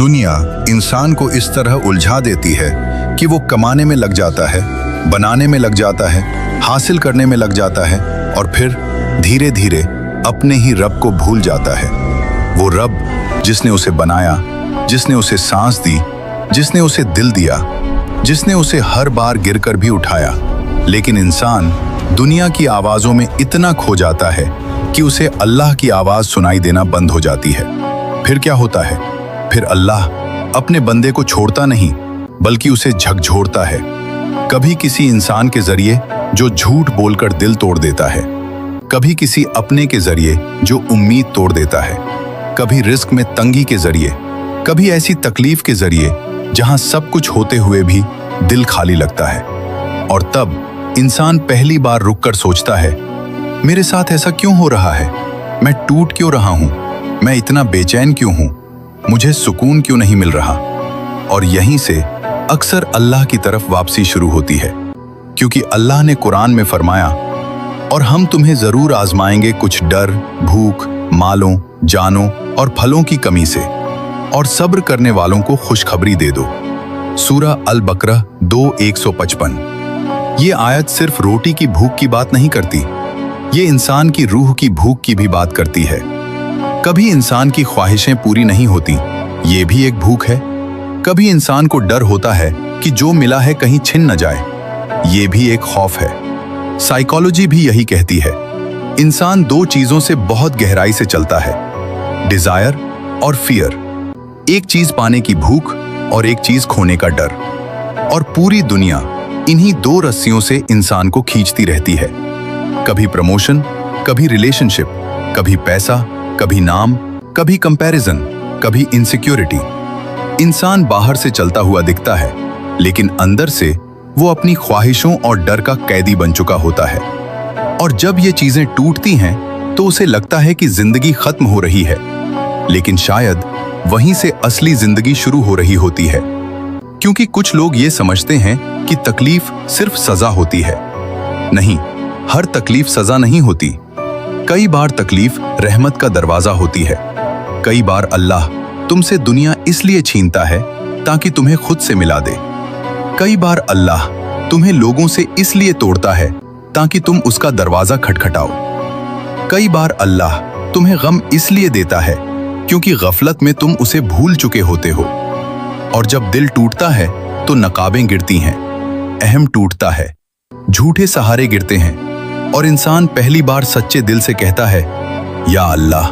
दुनिया इंसान को इस तरह उलझा देती है कि वो कमाने में लग जाता है, बनाने में लग जाता है, हासिल करने में लग जाता है और फिर धीरे धीरे अपने ही रब को भूल जाता है। वो रब जिसने उसे बनाया, जिसने उसे सांस दी, जिसने उसे दिल दिया, जिसने उसे हर बार गिरकर भी उठाया। लेकिन इंसान दुनिया की आवाज़ों में इतना खो जाता है कि उसे अल्लाह की आवाज़ सुनाई देना बंद हो जाती है। फिर क्या होता है? फिर अल्लाह अपने बंदे को छोड़ता नहीं बल्कि उसे झकझोरता है। कभी किसी इंसान के जरिए जो झूठ बोलकर दिल तोड़ देता है, कभी किसी अपने के जरिए जो उम्मीद तोड़ देता है, कभी रिस्क में तंगी के जरिए, कभी ऐसी तकलीफ के जरिए जहां सब कुछ होते हुए भी दिल खाली लगता है। और तब इंसान पहली बार रुककर सोचता है, मेरे साथ ऐसा क्यों हो रहा है? मैं टूट क्यों रहा हूं? मैं इतना बेचैन क्यों हूं? मुझे सुकून क्यों नहीं मिल रहा? और यहीं से अक्सर अल्लाह की तरफ वापसी शुरू होती है, क्योंकि अल्लाह ने कुरान में फरमाया, और हम तुम्हें जरूर आजमाएंगे कुछ डर, भूख, मालों, जानों और फलों की कमी से, और सब्र करने वालों को खुशखबरी दे दो। सूरा अल बकरा 2:155। ये आयत सिर्फ रोटी की भूख की बात नहीं करती, ये इंसान की रूह की भूख की भी बात करती है। कभी इंसान की ख्वाहिशें पूरी नहीं होती, ये भी एक भूख है। कभी इंसान को डर होता है कि जो मिला है कहीं छिन न जाए, ये भी एक खौफ है। साइकोलॉजी भी यही कहती है, इंसान दो चीजों से बहुत गहराई से चलता है, डिजायर और फियर। एक चीज पाने की भूख और एक चीज खोने का डर। और पूरी दुनिया इन्हीं दो रस्सियों से इंसान को खींचती रहती है। कभी प्रमोशन, कभी रिलेशनशिप, कभी पैसा, कभी नाम, कभी कंपैरिजन, कभी इनसिक्योरिटी। इंसान बाहर से चलता हुआ दिखता है, लेकिन अंदर से वो अपनी ख्वाहिशों और डर का कैदी बन चुका होता है। और जब ये चीजें टूटती हैं तो उसे लगता है कि जिंदगी खत्म हो रही है, लेकिन शायद वहीं से असली जिंदगी शुरू हो रही होती है। क्योंकि कुछ लोग ये समझते हैं कि तकलीफ सिर्फ सजा होती है। नहीं, हर तकलीफ सजा नहीं होती। कई बार तकलीफ रहमत का दरवाजा होती है। कई बार अल्लाह तुमसे दुनिया इसलिए छीनता है ताकि तुम्हें खुद से मिला दे। कई बार अल्लाह तुम्हें लोगों से इसलिए तोड़ता है ताकि तुम उसका दरवाजा खटखटाओ। कई बार अल्लाह तुम्हें गम इसलिए देता है क्योंकि गफलत में तुम उसे भूल चुके होते हो। और जब दिल टूटता है तो नकाबें गिरती हैं, अहम टूटता है, झूठे सहारे गिरते हैं, और इंसान पहली बार सच्चे दिल से कहता है, या अल्लाह